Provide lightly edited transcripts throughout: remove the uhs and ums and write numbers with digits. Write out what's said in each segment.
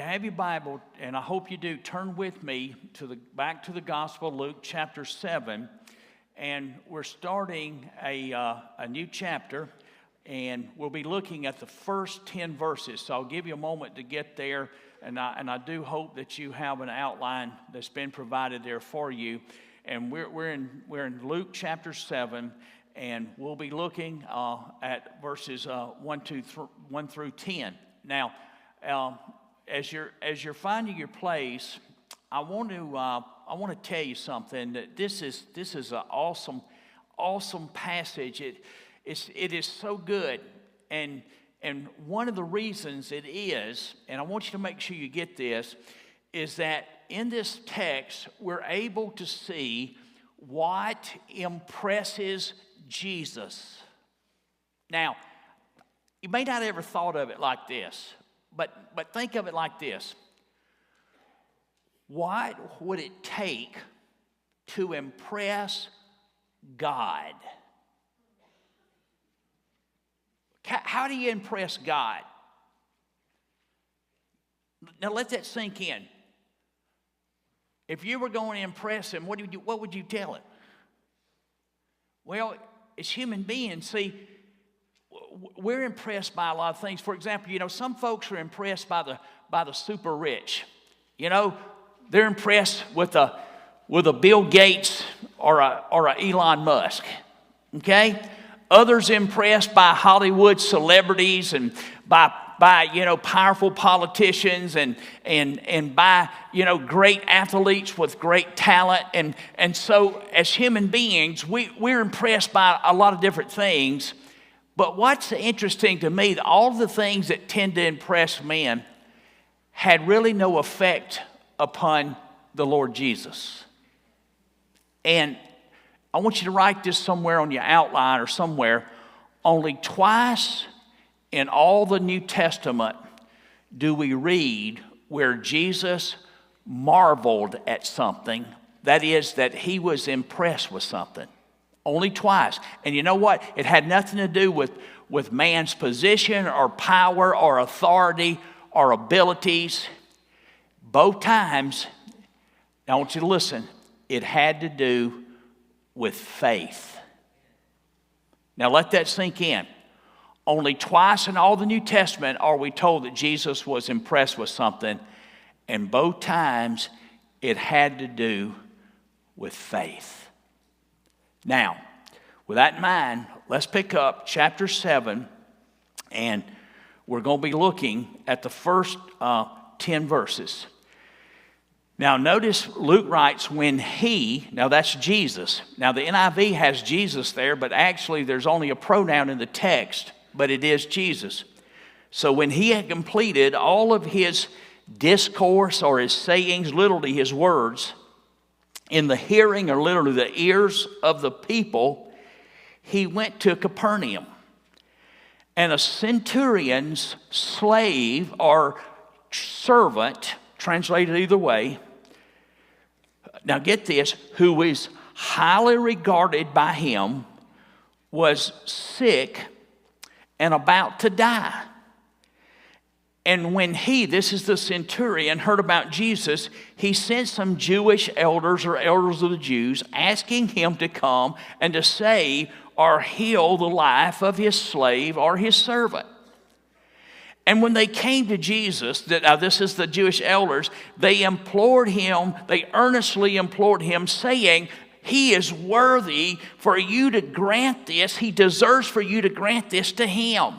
have your Bible, and I hope you do, turn with me back to the Gospel of Luke, chapter 7. And we're starting a new chapter, and we'll be looking at the first 10 verses. So I'll give you a moment to get there, and I do hope that you have an outline that's been provided there for you. And we're in Luke chapter 7, and we'll be looking at verses 1 through 10. Now, as you're finding your place, I want to tell you something, that this is an awesome passage. It is so good, and one of the reasons it is, and I want you to make sure you get this, is that in this text we're able to see what impresses Jesus. Now, you may not have ever thought of it like this, but think of it like this. What would it take to impress God? How do you impress God? Now let that sink in. If you were going to impress him, what would you tell him? Well, as human beings, see, we're impressed by a lot of things. For example, some folks are impressed by the super rich. They're impressed with a Bill Gates or a Elon Musk. Okay? Others impressed by Hollywood celebrities and by powerful politicians and by great athletes with great talent. And so as human beings, we're impressed by a lot of different things. But what's interesting to me, all the things that tend to impress men had really no effect upon the Lord Jesus. And I want you to write this somewhere on your outline or somewhere. Only twice in all the New Testament do we read where Jesus marveled at something. That is, that he was impressed with something. Only twice. And you know what? It had nothing to do with man's position or power or authority or abilities. Both times, I want you to listen, it had to do with faith. Now let that sink in. Only twice in all the New Testament are we told that Jesus was impressed with something, and both times it had to do with faith. Now, with that in mind, let's pick up chapter 7, and we're going to be looking at the first 10 verses. Now, notice Luke writes, now that's Jesus. Now, the NIV has Jesus there, but actually there's only a pronoun in the text, but it is Jesus. So when he had completed all of his discourse or his sayings, literally his words, in the hearing or literally the ears of the people, he went to Capernaum. And a centurion's slave or servant, translated either way, now get this, who was highly regarded by him, was sick and about to die. And when this is the centurion, heard about Jesus, he sent some Jewish elders or elders of the Jews asking him to come and to save or heal the life of his slave or his servant. And when they came to Jesus, this is the Jewish elders, they earnestly implored him, saying, he is worthy for you to grant this. He deserves for you to grant this to him.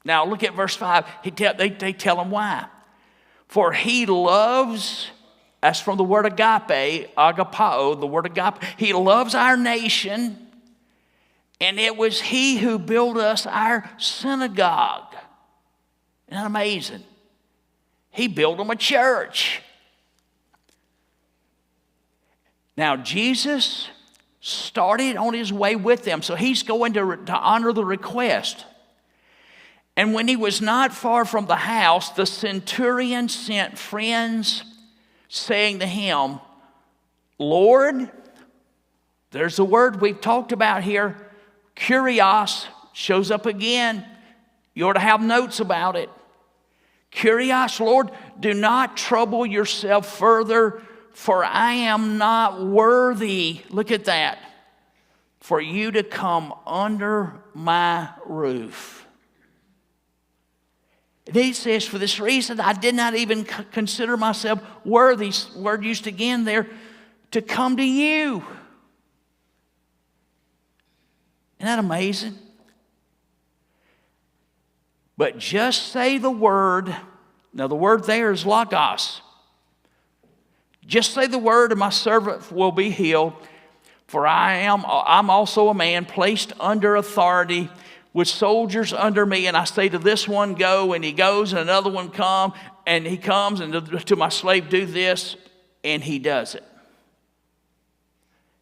Now look at verse 5. They tell him why. For he loves, that's from the word agape, agapao, the word agape. He loves our nation, and it was he who built us our synagogue. Isn't that amazing? He built them a church. Now Jesus started on his way with them, so he's going to honor the request. And when he was not far from the house, the centurion sent friends, saying to him, Lord, there's the word we've talked about here, kurios, shows up again. You ought to have notes about it. Kurios, Lord, do not trouble yourself further, for I am not worthy, look at that, for you to come under my roof. And he says, for this reason, I did not even consider myself worthy, word used again there, to come to you. Isn't that amazing? But just say the word. Now the word there is logos. Just say the word and my servant will be healed. For I'm also a man placed under authority with soldiers under me. And I say to this one, go, and he goes, and another one come, and he comes, and to my slave, do this, and he does it.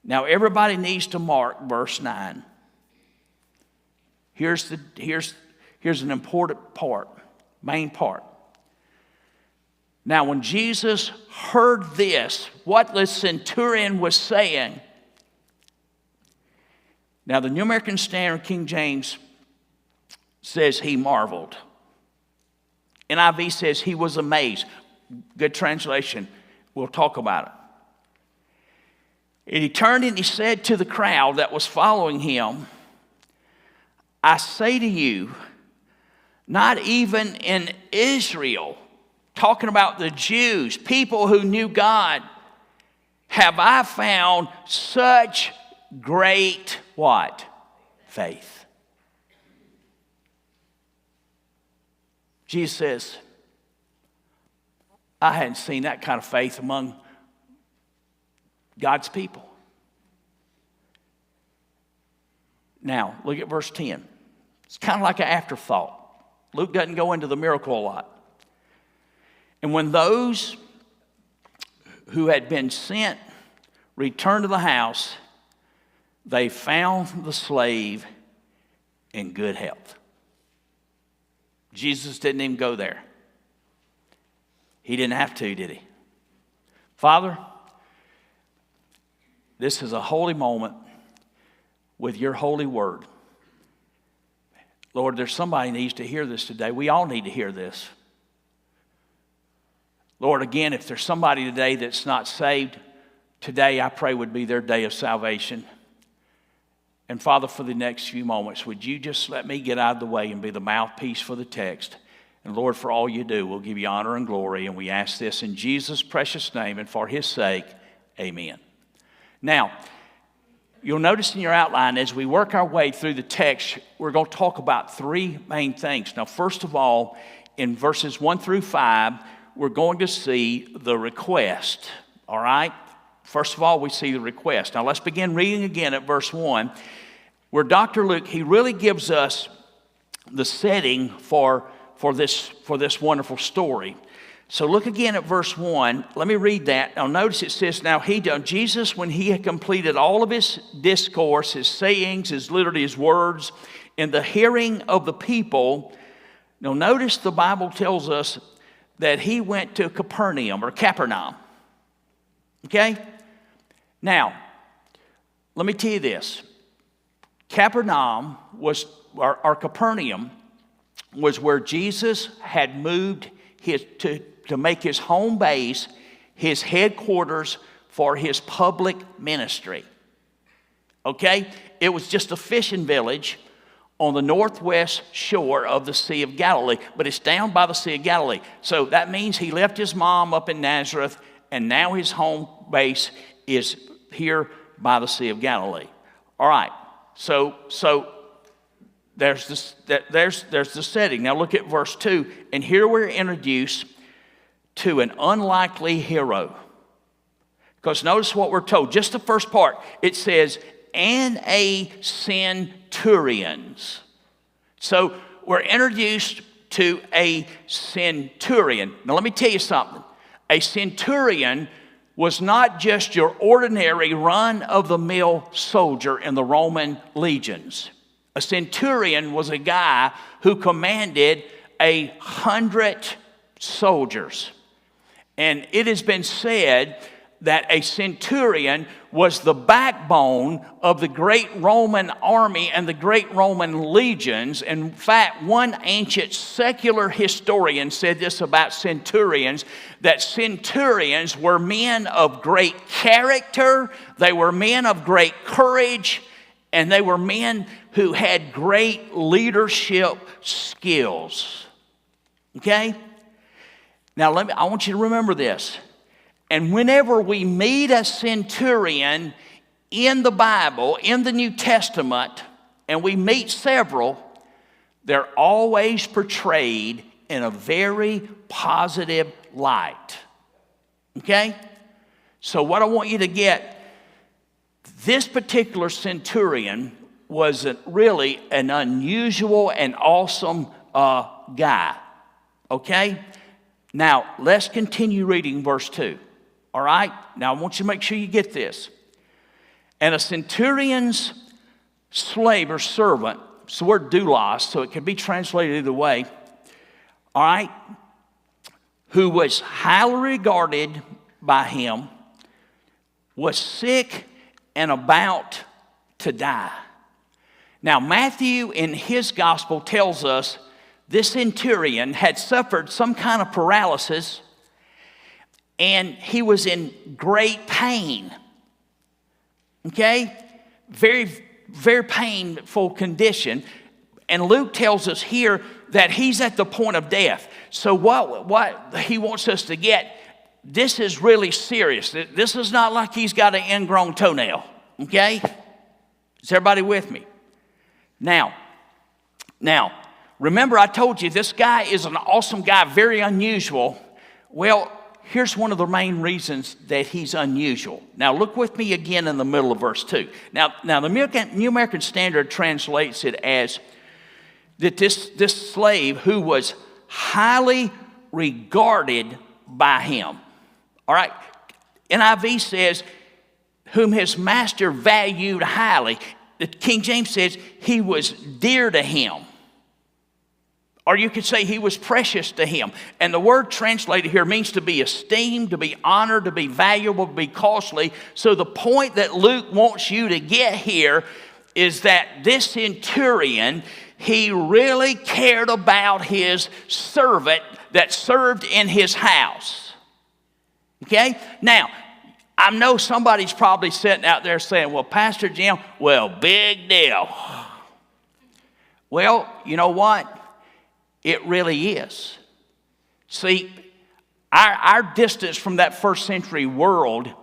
Now everybody needs to mark verse 9. Here's an important part, main part. Now, when Jesus heard this, what the centurion was saying. Now, the New American Standard, King James, says he marveled. NIV says he was amazed. Good translation. We'll talk about it. And he turned and he said to the crowd that was following him, I say to you, not even in Israel, talking about the Jews, people who knew God, have I found such great, what? Faith. Jesus says, I hadn't seen that kind of faith among God's people. Now, look at verse 10. It's kind of like an afterthought. Luke doesn't go into the miracle a lot. And when those who had been sent returned to the house, they found the slave in good health. Jesus didn't even go there. He didn't have to, did he? Father, this is a holy moment with your holy word. Lord, there's somebody who needs to hear this today. We all need to hear this. Lord, again, if there's somebody today that's not saved, today I pray would be their day of salvation. And Father, for the next few moments, would you just let me get out of the way and be the mouthpiece for the text? And Lord, for all you do, we'll give you honor and glory. And we ask this in Jesus' precious name and for his sake, amen. Now, you'll notice in your outline, as we work our way through the text, we're going to talk about three main things. Now, first of all, in verses 1 through 5, we're going to see the request, all right? First of all, we see the request. Now, let's begin reading again at verse 1, where Dr. Luke, he really gives us the setting for this wonderful story. So look again at verse 1. Let me read that. Now notice it says, now Jesus, when he had completed all of his discourse, his sayings, his words, in the hearing of the people. Now notice the Bible tells us that he went to Capernaum. Okay? Now, let me tell you this. Capernaum was where Jesus had moved to make his home base, his headquarters for his public ministry. Okay? It was just a fishing village on the northwest shore of the Sea of Galilee, but it's down by the Sea of Galilee. So that means he left his mom up in Nazareth, and now his home base is here by the Sea of Galilee. All right. So there's the setting. Now look at verse 2, and here we're introduced to an unlikely hero. Because notice what we're told. Just the first part. It says, and a centurions. So we're introduced to a centurion. Now let me tell you something. A centurion was not just your ordinary run-of-the-mill soldier in the Roman legions. A centurion was a guy who commanded 100 soldiers. And it has been said that a centurion was the backbone of the great Roman army and the great Roman legions. In fact, one ancient secular historian said this about centurions, that centurions were men of great character, they were men of great courage, and they were men who had great leadership skills. Okay? Now, I want you to remember this. And whenever we meet a centurion in the Bible, in the New Testament, and we meet several, they're always portrayed in a very positive light. Okay? So what I want you to get, this particular centurion was really an unusual and awesome guy. Okay? Now, let's continue reading verse 2. All right? Now, I want you to make sure you get this. And a centurion's slave or servant, it's the word doulos, so it can be translated either way. All right? Who was highly regarded by him, was sick and about to die. Now, Matthew in his gospel tells us this centurion had suffered some kind of paralysis, and he was in great pain. Okay? Very, very painful condition. And Luke tells us here that he's at the point of death. So what he wants us to get, this is really serious. This is not like he's got an ingrown toenail. Okay? Is everybody with me? Now, remember I told you this guy is an awesome guy, very unusual. Well, here's one of the main reasons that he's unusual. Now, look with me again in the middle of verse 2. Now the New American Standard translates it as that this slave who was highly regarded by him. All right? NIV says, whom his master valued highly. The King James says he was dear to him. Or you could say he was precious to him. And the word translated here means to be esteemed, to be honored, to be valuable, to be costly. So the point that Luke wants you to get here is that this centurion, he really cared about his servant that served in his house. Okay? Now, I know somebody's probably sitting out there saying, well, Pastor Jim, well, big deal. Well, you know what? It really is. See, our distance from that first century world,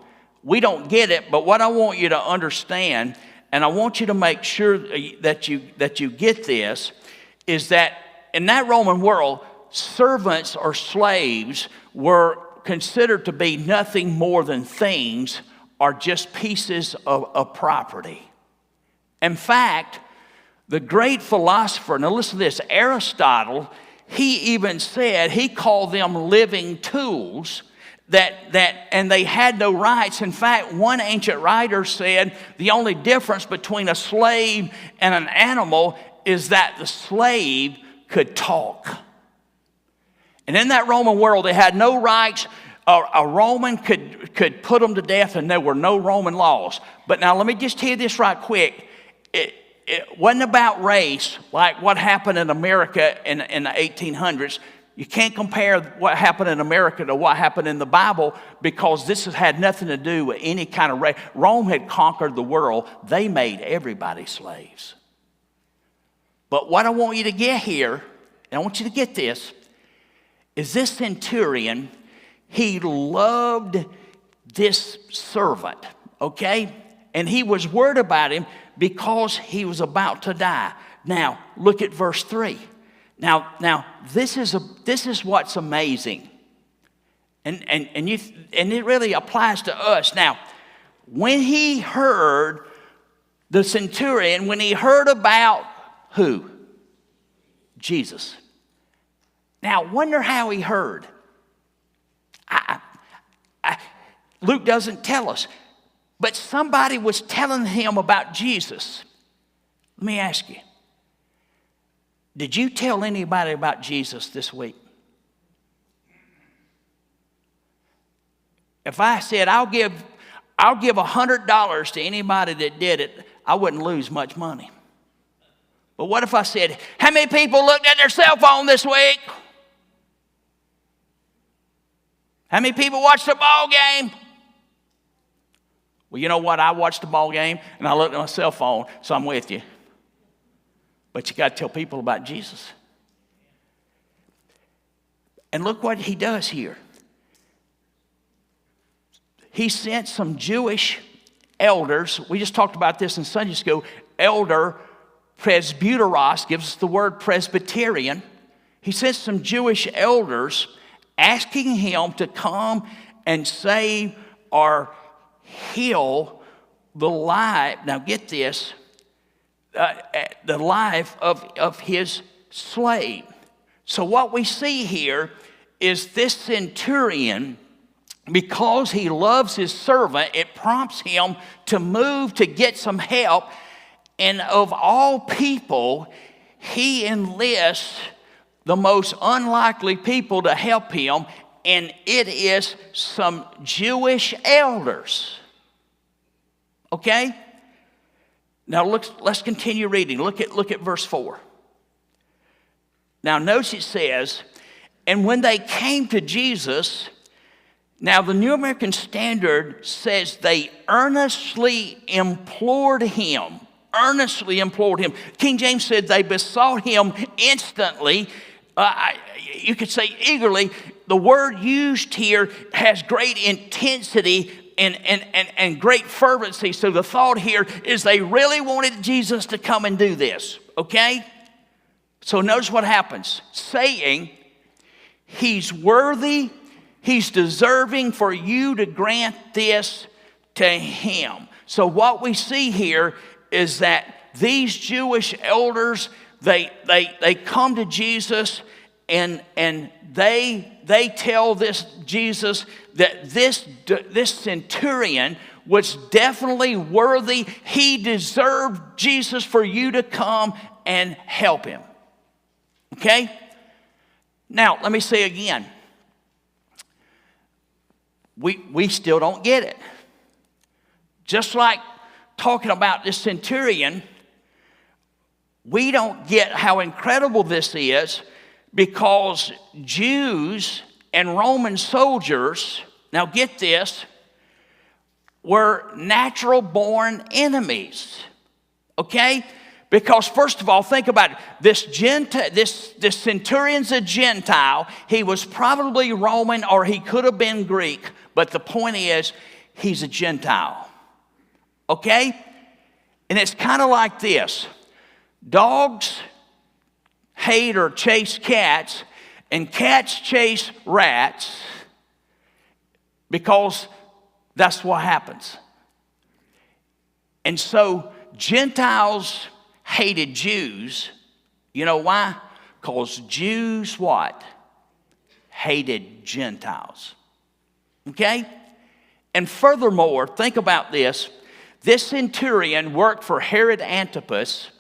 we don't get it, but what I want you to understand, and I want you to make sure that you get this, is that in that Roman world, servants or slaves were considered to be nothing more than things or just pieces of property. In fact, the great philosopher, now listen to this, Aristotle, he even said, he called them living tools and they had no rights. In fact, one ancient writer said the only difference between a slave and an animal is that the slave could talk. And in that Roman world, they had no rights. A Roman could put them to death, and there were no Roman laws. But now let me just tell you this right quick. It wasn't about race like what happened in America in the 1800s. You can't compare what happened in America to what happened in the Bible, because this has had nothing to do with any kind of race. Rome had conquered the world. They made everybody slaves. But what I want you to get here, and I want you to get this, is this centurion, he loved this servant, okay? And he was worried about him because he was about to die. Now, look at verse 3. Now, this is what's amazing. And it really applies to us. Now, when he heard the centurion, when he heard about who? Jesus. Now, wonder how he heard. Luke doesn't tell us. But somebody was telling him about Jesus. Let me ask you, did you tell anybody about Jesus this week? If I said, I'll give $100 to anybody that did it, I wouldn't lose much money. But what if I said, how many people looked at their cell phone this week? How many people watched the ball game? Well, you know what? I watched the ball game and I looked at my cell phone, so I'm with you. But you got to tell people about Jesus. And look what he does here. He sent some Jewish elders. We just talked about this in Sunday school. Elder presbyteros gives us the word Presbyterian. He sent some Jewish elders asking him to come and save or heal the life. Now get this. The life of his slave. So what we see here is this centurion, because he loves his servant, it prompts him to move to get some help. And of all people, he enlists the most unlikely people to help him, and it is some Jewish elders. Okay? Now let's continue reading. Look at verse 4. Now notice it says, and when they came to Jesus, now the New American Standard says they earnestly implored him. Earnestly implored him. King James said they besought him instantly. You could say eagerly. The word used here has great intensity and great fervency. So the thought here is they really wanted Jesus to come and do this. Okay? So notice what happens. Saying, he's worthy, he's deserving for you to grant this to him. So what we see here is that these Jewish elders, they come to Jesus and they tell this Jesus that this centurion was definitely worthy. He deserved Jesus for you to come and help him. Okay? Now, let me say again. We still don't get it. Just like talking about this centurion, we don't get how incredible this is because Jews and Roman soldiers, now get this, were natural-born enemies. Okay? Because first of all, think about it. This centurion's a Gentile. He was probably Roman or he could have been Greek. But the point is, he's a Gentile. Okay? And it's kind of like this. Dogs hate or chase cats, and cats chase rats because that's what happens. And so Gentiles hated Jews. You know why? Because Jews what? Hated Gentiles. Okay? And furthermore, think about this. This centurion worked for Herod Antipas,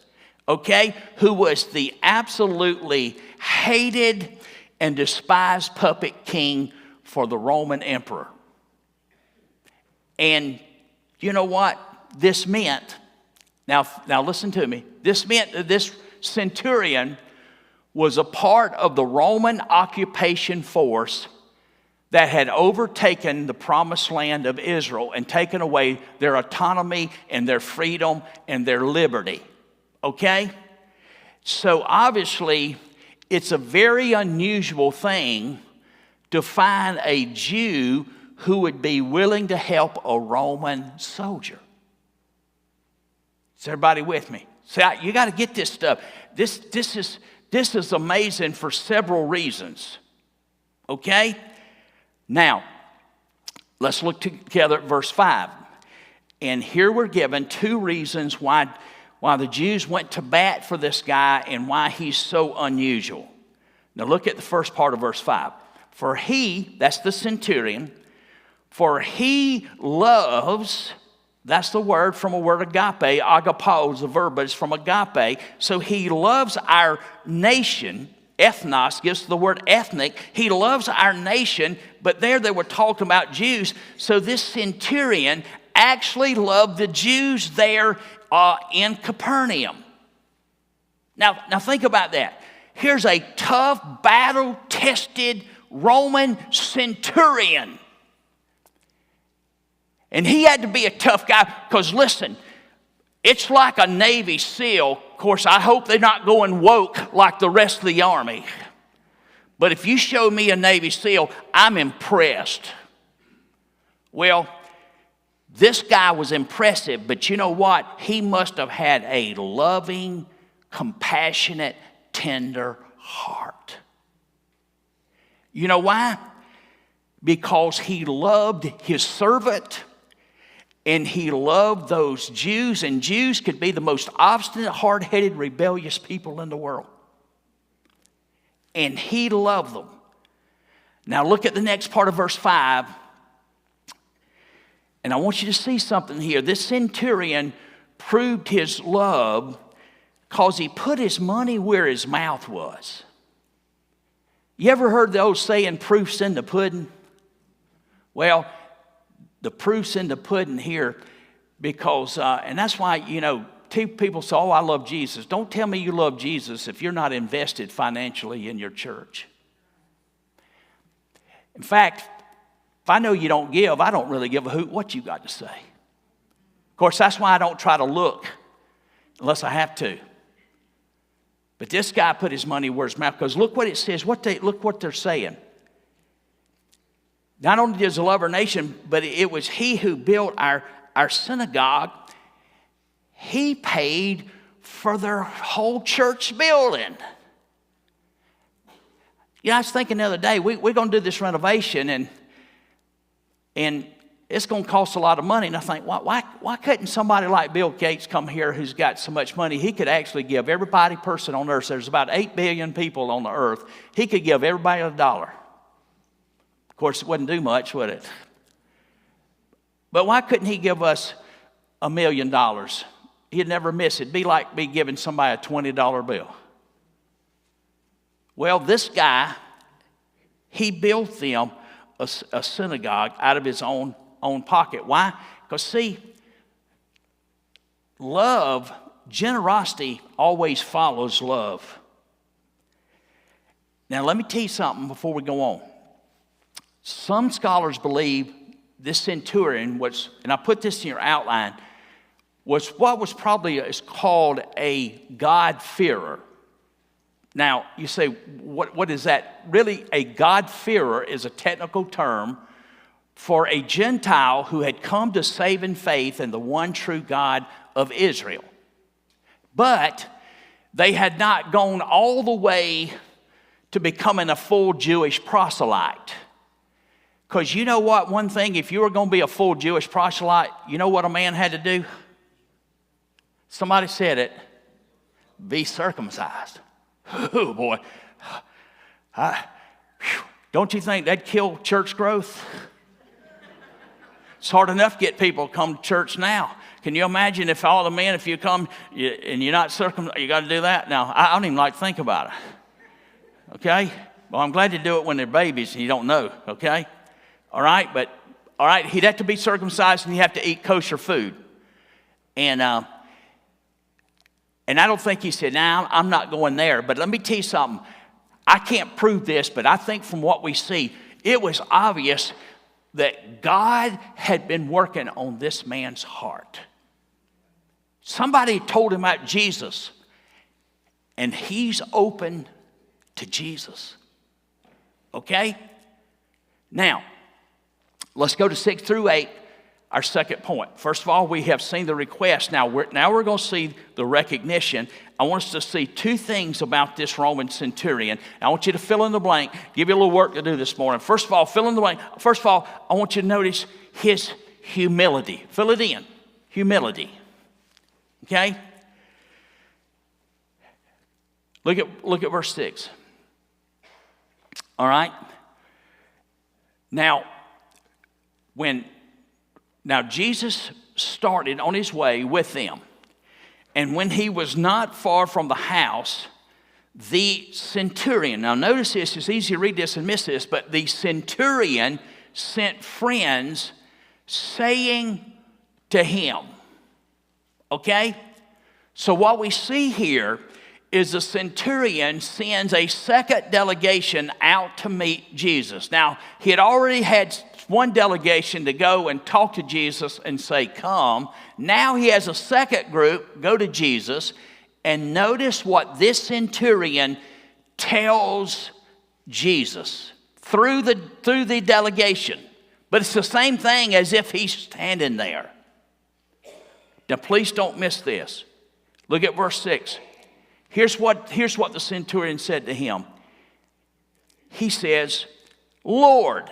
okay, who was the absolutely hated and despised puppet king for the Roman emperor. And you know what this meant? Now listen to me. This meant that this centurion was a part of the Roman occupation force that had overtaken the promised land of Israel and taken away their autonomy and their freedom and their liberty. Okay? So obviously, it's a very unusual thing to find a Jew who would be willing to help a Roman soldier. Is everybody with me? See, you got to get this stuff. This is amazing for several reasons. Okay? Now, let's look together at verse 5. And here we're given two reasons why the Jews went to bat for this guy and why he's so unusual. Now look at the first part of verse 5. For he, that's the centurion, for he loves, that's the word from a word agape. Agapao is the verb, but it's from agape. So he loves our nation ethnos, gives the word ethnic. He loves our nation, but there they were talking about Jews. So this centurion actually loved the Jews there in Capernaum. Now think about that. Here's a tough, battle-tested Roman centurion. And he had to be a tough guy because, listen, it's like a Navy SEAL. Of course, I hope they're not going woke like the rest of the Army. But if you show me a Navy SEAL, I'm impressed. Well, this guy was impressive, but you know what? He must have had a loving, compassionate, tender heart. You know why? Because he loved his servant. And he loved those Jews, and Jews could be the most obstinate, hard-headed, rebellious people in the world. And he loved them. Now look at the next part of verse 5. And I want you to see something here. This centurion proved his love because he put his money where his mouth was. You ever heard the old saying, proof's in the pudding? Well, the proof's in the pudding here because, and that's why, people say, oh, I love Jesus. Don't tell me you love Jesus if you're not invested financially in your church. In fact, if I know you don't give, I don't really give a hoot what you got to say. Of course, that's why I don't try to look unless I have to. But this guy put his money where his mouth, because look what it says. Look what they're saying. Not only does he love our nation, but it was he who built our synagogue. He paid for their whole church building. I was thinking the other day, we're going to do this renovation, and it's going to cost a lot of money. And I think, why couldn't somebody like Bill Gates come here who's got so much money? He could actually give everybody person on earth. There's about 8 billion people on the earth. He could give everybody $1. Of course, it wouldn't do much, would it? But why couldn't he give us $1 million? He'd never miss it. It'd be like me giving somebody a $20 bill. Well, this guy, he built them a synagogue out of his own pocket. Why? Because, see, love, generosity always follows love. Now, let me tell you something before we go on. Some scholars believe this centurion was, and I put this in your outline, was what was probably is called a God-fearer. Now, you say, what is that? Really, a God-fearer is a technical term for a Gentile who had come to saving faith in the one true God of Israel. But they had not gone all the way to becoming a full Jewish proselyte. Because you know what? One thing, if you were going to be a full Jewish proselyte, you know what a man had to do? Somebody said it. Be circumcised. Oh, boy. Don't you think that'd kill church growth? It's hard enough to get people to come to church now. Can you imagine if all the men, if you come and you're not circumcised, you got to do that? Now, I don't even like to think about it. Okay? Well, I'm glad to do it when they're babies and you don't know. Okay? All right? But, all right, he'd have to be circumcised and he'd have to eat kosher food. And I don't think he said, nah, I'm not going there. But let me tell you something. I can't prove this, but I think from what we see, it was obvious that God had been working on this man's heart. Somebody told him about Jesus, and he's open to Jesus. Okay? Now, let's go to 6 through 8. Our second point. First of all, we have seen the request. Now we're going to see the recognition. I want us to see two things about this Roman centurion. I want you to fill in the blank. Give you a little work to do this morning. First of all, fill in the blank. First of all, I want you to notice his humility. Fill it in. Humility. Okay? Look at verse 6. All right? Now, Now, Jesus started on his way with them. And when he was not far from the house, the centurion, now notice this, it's easy to read this and miss this, but the centurion sent friends saying to him, okay? So what we see here is the centurion sends a second delegation out to meet Jesus. Now, he had already had one delegation to go and talk to Jesus and say, come. Now he has a second group go to Jesus, and notice what this centurion tells Jesus through the delegation. But it's the same thing as if he's standing there. Now, please don't miss this. Look at verse 6. Here's what the centurion said to him. He says, Lord.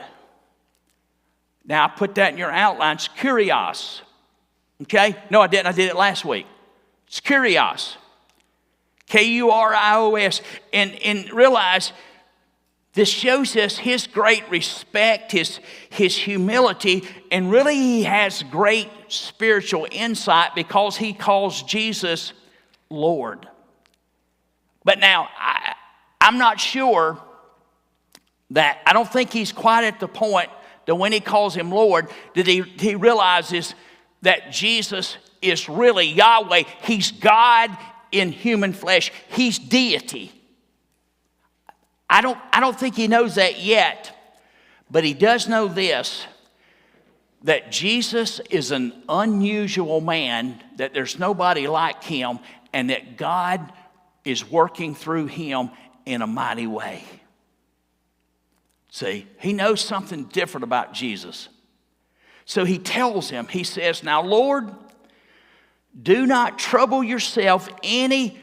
Now, I put that in your outlines, kurios. Okay? No, I didn't. I did it last week. It's kurios. K-U-R-I-O-S. And realize this shows us his great respect, his humility, and really he has great spiritual insight because he calls Jesus Lord. But now, I'm not sure that, I don't think he's quite at the point that when he calls him Lord, that he realizes that Jesus is really Yahweh. He's God in human flesh. He's deity. I don't think he knows that yet, but he does know this, that Jesus is an unusual man, that there's nobody like him, and that God is working through him in a mighty way. See, he knows something different about Jesus. So he tells him, he says, now, Lord, do not trouble yourself any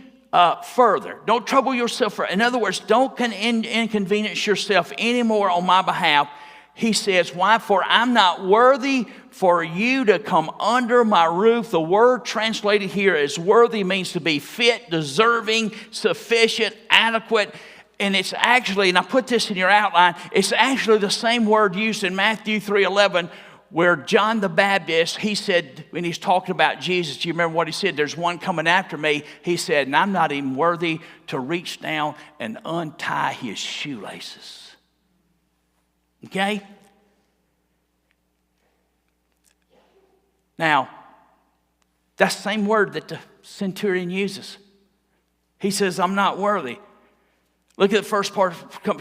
further. Don't trouble yourself further. In other words, don't inconvenience yourself anymore on my behalf. He says, why? For I'm not worthy for you to come under my roof. The word translated here as worthy means to be fit, deserving, sufficient, adequate. And it's actually, and I put this in your outline, it's actually the same word used in Matthew 3:11, where John the Baptist, he said, when he's talking about Jesus, do you remember what he said? There's one coming after me. He said, and I'm not even worthy to reach down and untie his shoelaces. Okay? Now, that's the same word that the centurion uses. He says, I'm not worthy. Look at the first part,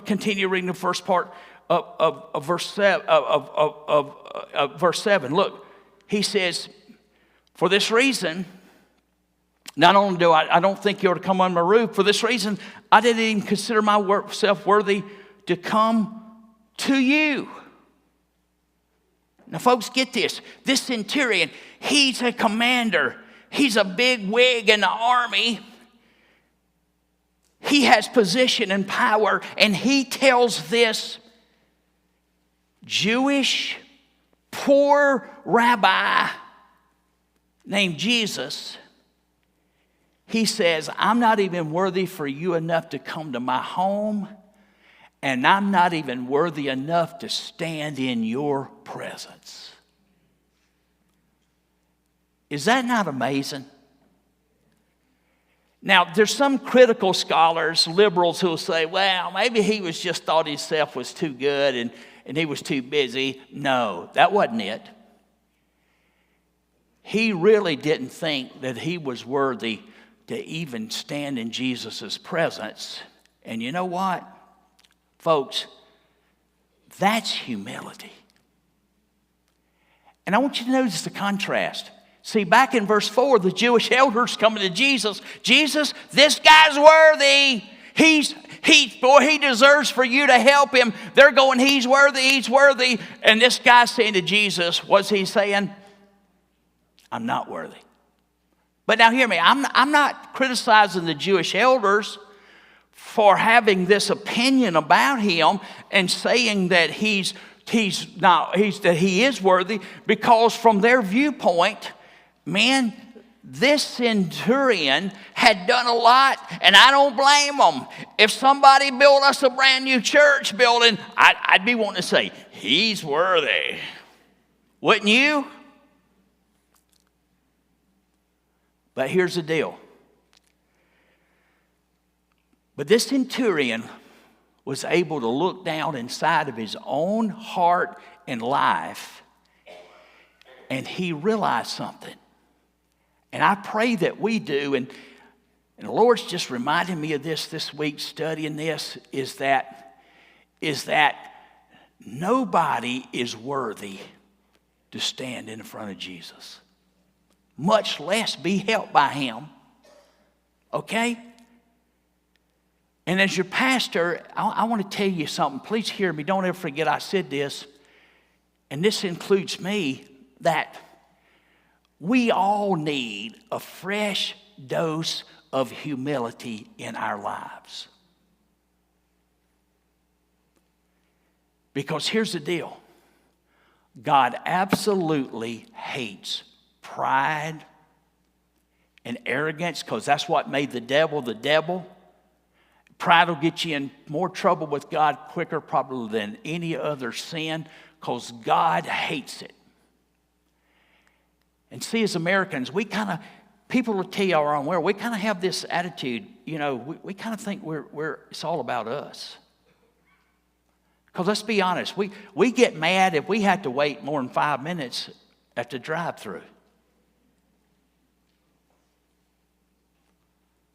continue reading the first part of verse 7, verse 7. Look, he says, for this reason, not only do I don't think you ought to come on my roof, for this reason, I didn't even consider myself worthy to come to you. Now, folks, get this. This centurion, he's a commander. He's a big wig in the army. He has position and power, and he tells this Jewish poor rabbi named Jesus, he says, I'm not even worthy for you enough to come to my home, and I'm not even worthy enough to stand in your presence. Is that not amazing? Now, there's some critical scholars, liberals, who will say, well, maybe he was just thought himself was too good and he was too busy. No, that wasn't it. He really didn't think that he was worthy to even stand in Jesus' presence. And you know what? Folks, that's humility. And I want you to notice the contrast. See, back in verse 4, the Jewish elders coming to Jesus. Jesus, this guy's worthy. He deserves for you to help him. They're going, he's worthy. And this guy's saying to Jesus, what's he saying? I'm not worthy. But now hear me, I'm not criticizing the Jewish elders for having this opinion about him and saying that he is worthy, because from their viewpoint, man, this centurion had done a lot, and I don't blame them. If somebody built us a brand new church building, I'd be wanting to say, he's worthy. Wouldn't you? But here's the deal. But this centurion was able to look down inside of his own heart and life, and he realized something. And I pray that we do, and the Lord's just reminded me of this week studying this, is that nobody is worthy to stand in front of Jesus, much less be helped by him. Okay? And as your pastor, I want to tell you something. Please hear me. Don't ever forget I said this. And this includes me, that we all need a fresh dose of humility in our lives. Because here's the deal. God absolutely hates pride and arrogance, because that's what made the devil the devil. Pride will get you in more trouble with God quicker probably than any other sin, because God hates it. And see, as Americans, people will tell you our own where we kind of have this attitude, we kind of think it's all about us. Because let's be honest, we get mad if we have to wait more than 5 minutes at the drive-thru.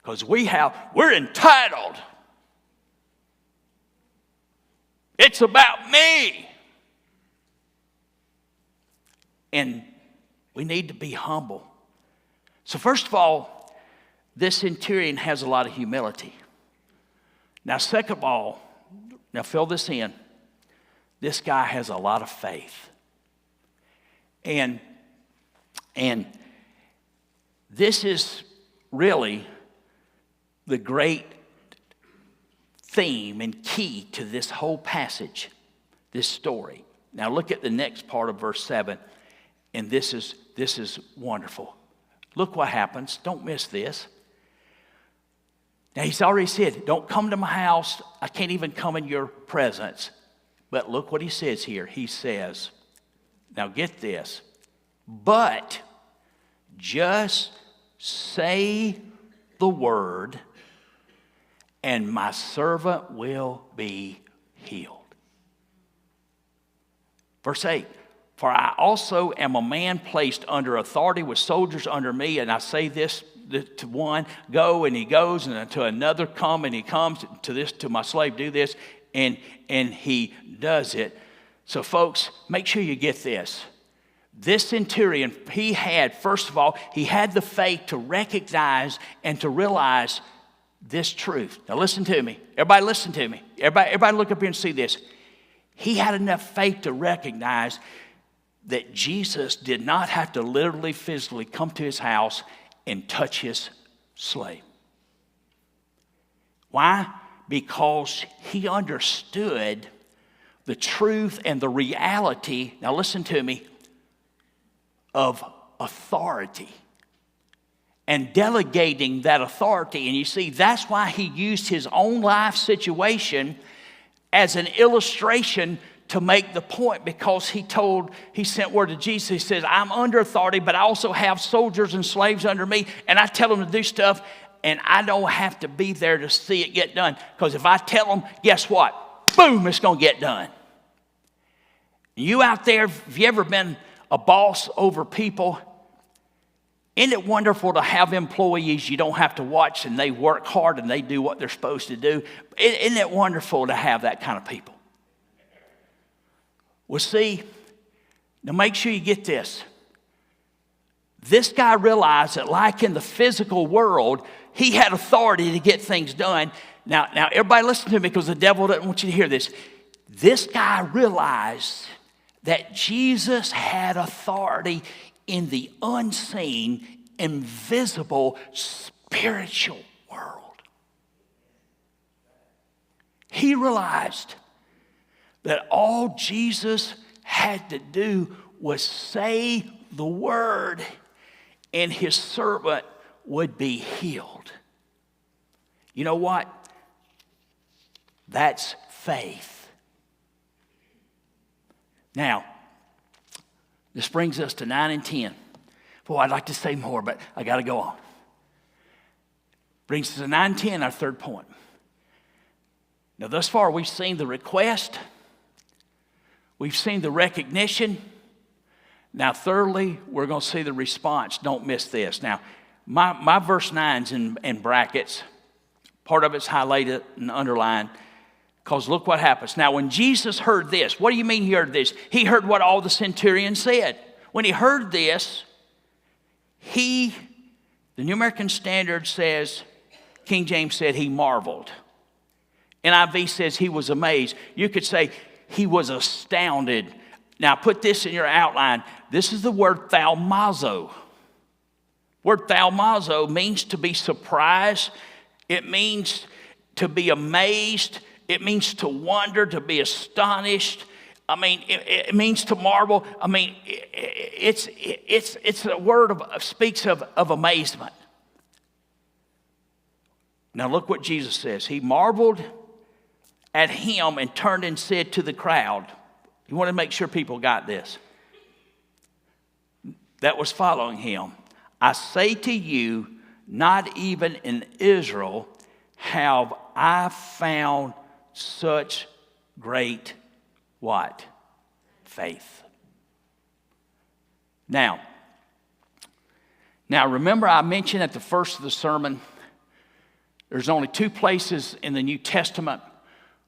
Because we're entitled. It's about me. And we need to be humble. So first of all, this centurion has a lot of humility. Now second of all, now fill this in, this guy has a lot of faith. And this is really the great theme and key to this whole passage, this story. Now look at the next part of verse 7, and this is wonderful. Look what happens. Don't miss this. Now he's already said, don't come to my house. I can't even come in your presence. But look what he says here. He says, now get this, but just say the word, and my servant will be healed. Verse 8, for I also am a man placed under authority with soldiers under me, and I say this to one, go, and he goes, and to another, come, and he comes, to my slave, do this, and he does it. So folks, make sure you get this. This centurion, first of all, he had the faith to recognize and to realize this truth. Now listen to me. Everybody listen to me. Everybody look up here and see this. He had enough faith to recognize that Jesus did not have to literally, physically come to his house and touch his slave. Why? Because he understood the truth and the reality, now listen to me, of authority and delegating that authority. And you see, that's why he used his own life situation as an illustration to make the point, because he sent word to Jesus. He says, I'm under authority, but I also have soldiers and slaves under me, and I tell them to do stuff, and I don't have to be there to see it get done. Because if I tell them, guess what? Boom, it's going to get done. You out there, have you ever been a boss over people? Isn't it wonderful to have employees you don't have to watch, and they work hard and they do what they're supposed to do? Isn't it wonderful to have that kind of people? Well, see, now make sure you get this. This guy realized that like in the physical world, he had authority to get things done. Now everybody listen to me, because the devil doesn't want you to hear this. This guy realized that Jesus had authority in the unseen, invisible, spiritual world. He realized that all Jesus had to do was say the word, and his servant would be healed. You know what? That's faith. Now, this brings us to 9 and 10. Boy, I'd like to say more, but I got to go on. Brings us to 9 and 10, our third point. Now, thus far, we've seen the request. We've seen the recognition. Now, thirdly, we're going to see the response. Don't miss this. Now, my verse 9's in brackets. Part of it's highlighted and underlined. Because look what happens. Now, when Jesus heard this, what do you mean he heard this? He heard what all the centurions said. When he heard this, the New American Standard says, King James said he marveled. NIV says he was amazed. You could say he was astounded. Now, put this in your outline. This is the word thaumazo. Word thaumazo means to be surprised. It means to be amazed. It means to wonder, to be astonished. I mean, it means to marvel. I mean, it's a word speaks of amazement. Now look what Jesus says. He marveled at him and turned and said to the crowd. You want to make sure people got this. That was following him. I say to you, not even in Israel have I found such great what? Faith. Now remember I mentioned at the first of the sermon, there's only 2 places in the New Testament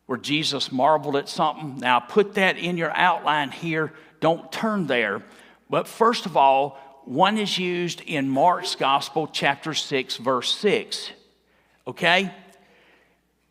where Jesus marveled at something. Now put that in your outline here. Don't turn there. But first of all, one is used in Mark's Gospel, chapter 6, verse 6. Okay?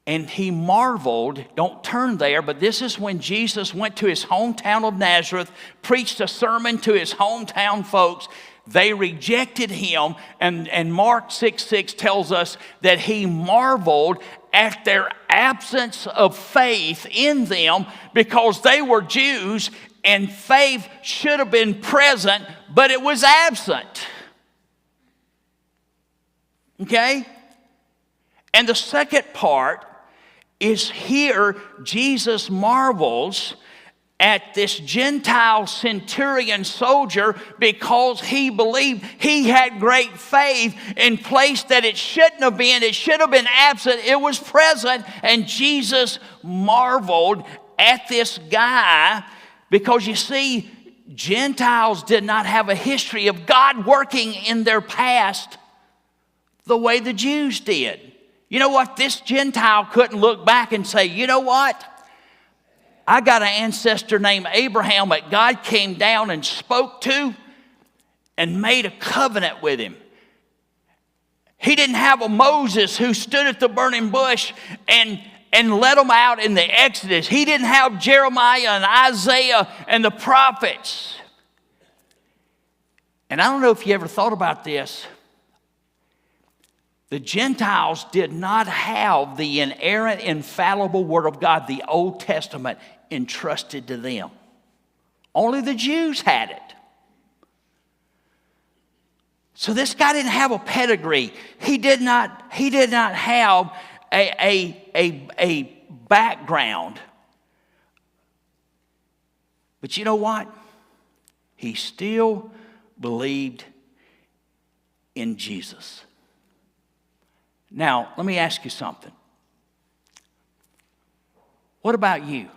And he marveled, don't turn there, but this is when Jesus went to his hometown of Nazareth, preached a sermon to his hometown folks. They rejected him, and Mark 6:6 tells us that he marveled at their absence of faith in them because they were Jews and faith should have been present, but it was absent. Okay? And the second part is here Jesus marvels at this Gentile centurion soldier because he believed he had great faith in place that it shouldn't have been. It should have been absent. It was present. And Jesus marveled at this guy because, you see, Gentiles did not have a history of God working in their past the way the Jews did. You know what? This Gentile couldn't look back and say, you know what? I got an ancestor named Abraham that God came down and spoke to and made a covenant with him. He didn't have a Moses who stood at the burning bush and led them out in the Exodus. He didn't have Jeremiah and Isaiah and the prophets. And I don't know if you ever thought about this. The Gentiles did not have the inerrant, infallible Word of God, the Old Testament, entrusted to them. Only the Jews had it. So this guy didn't have a pedigree. He did not have a background. But you know what? He still believed in Jesus. Now, let me ask you something. What about you?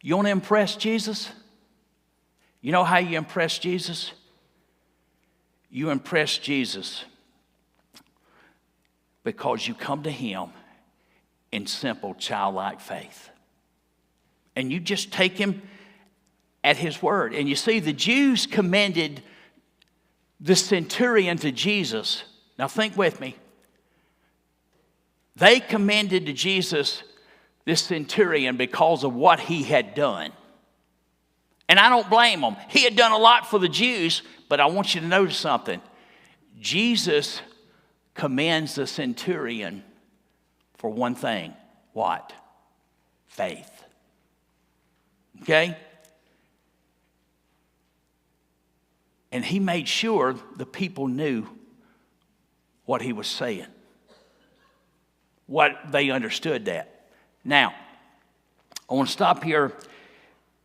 You want to impress Jesus? You know how you impress Jesus? You impress Jesus because you come to him in simple childlike faith. And you just take him at his word. And you see, the Jews commended the centurion to Jesus. Now think with me. They commended to Jesus this centurion because of what he had done. And I don't blame him. He had done a lot for the Jews, but I want you to notice something. Jesus commends the centurion for one thing. What? Faith. Okay? And he made sure the people knew what he was saying. What they understood that. Now, I want to stop here.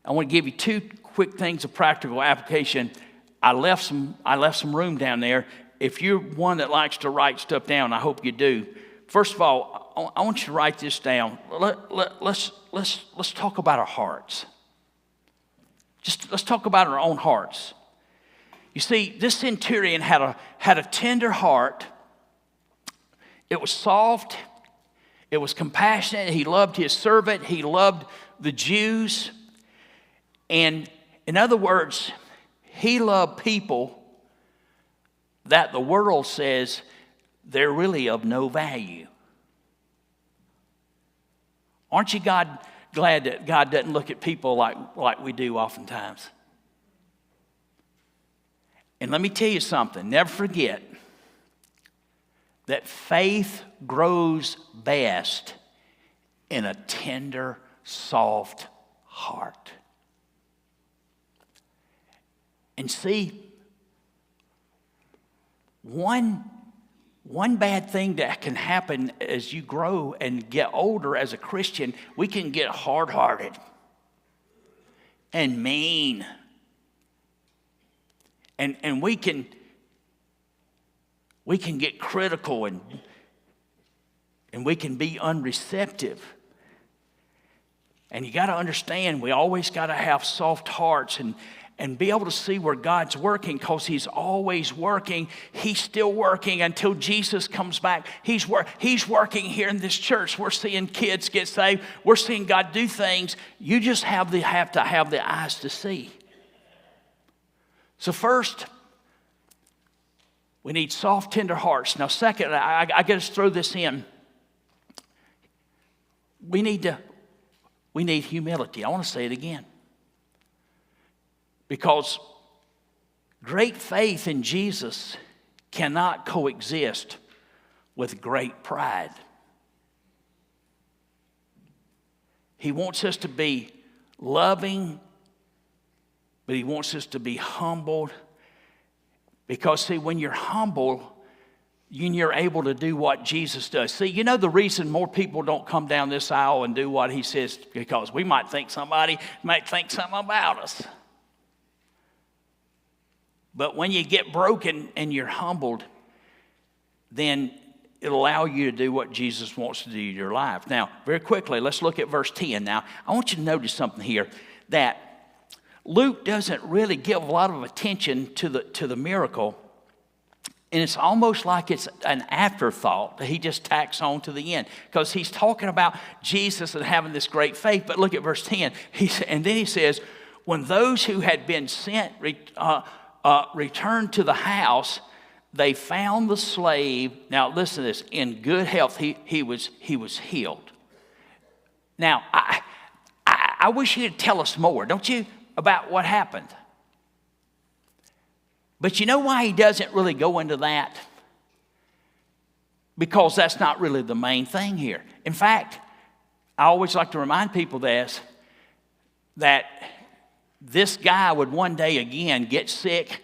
I want to give you 2 quick things of practical application. I left some room down there. If you're one that likes to write stuff down, I hope you do. first of all, I want you to write this down. Let's talk about our hearts. Let's talk about our own hearts. You see, this centurion had a tender heart. It was soft. It was compassionate. He loved his servant. He loved the Jews. And in other words, he loved people that the world says they're really of no value. Aren't you glad that God doesn't look at people like we do oftentimes? And let me tell you something. Never forget that faith grows best in a tender, soft heart. And see, one bad thing that can happen as you grow and get older as a Christian, we can get hard-hearted and mean. And we can get critical and we can be unreceptive. And you got to understand, we always got to have soft hearts and be able to see where God's working, because he's always working. He's still working until Jesus comes back. He's working here in this church. We're seeing kids get saved. We're seeing God do things. You just have to have the eyes to see. So first, we need soft, tender hearts. Now second, I got to throw this in. We need humility. I want to say it again. Because great faith in Jesus cannot coexist with great pride. He wants us to be loving, but he wants us to be humbled. Because, see, when you're humble, you're able to do what Jesus does. See, you know the reason more people don't come down this aisle and do what he says? Because we might think somebody might think something about us. But when you get broken and you're humbled, then it'll allow you to do what Jesus wants to do in your life. Now, very quickly, let's look at verse 10. Now, I want you to notice something here, that Luke doesn't really give a lot of attention to the miracle, and it's almost like it's an afterthought that he just tacks on to the end, because he's talking about Jesus and having this great faith. But look at verse 10. And then he says, when those who had been sent returned to the house, they found the slave, now listen to this, in good health. He was healed. Now, I wish you could tell us more, don't you, about what happened. But you know why he doesn't really go into that? Because that's not really the main thing here. In fact, I always like to remind people that this guy would one day again get sick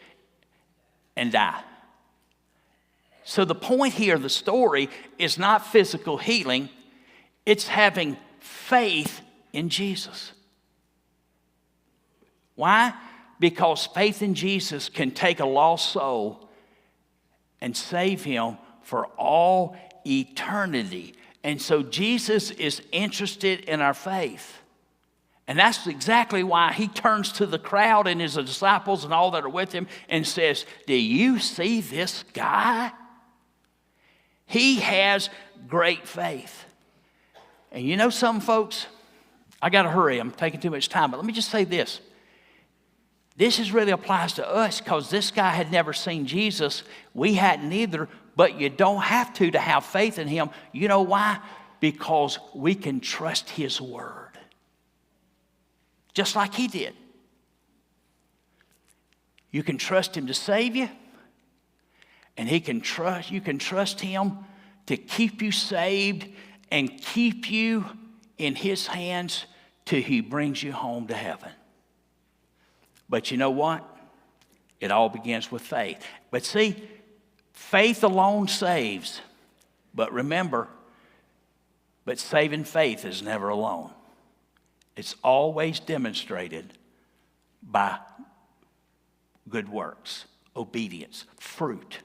and die. So the point here, the story, is not physical healing. It's having faith in Jesus. Why? Because faith in Jesus can take a lost soul and save him for all eternity. And so Jesus is interested in our faith. And that's exactly why he turns to the crowd and his disciples and all that are with him and says, do you see this guy? He has great faith. And you know something, folks? I got to hurry. I'm taking too much time. But let me just say this. This really applies to us, because this guy had never seen Jesus. We hadn't either. But you don't have to have faith in him. You know why? Because we can trust his word. Just like he did. You can trust him to save you. And you can trust him to keep you saved and keep you in his hands till he brings you home to heaven. But you know what? It all begins with faith. But see, faith alone saves. But remember, but saving faith is never alone. It's always demonstrated by good works, obedience, fruit.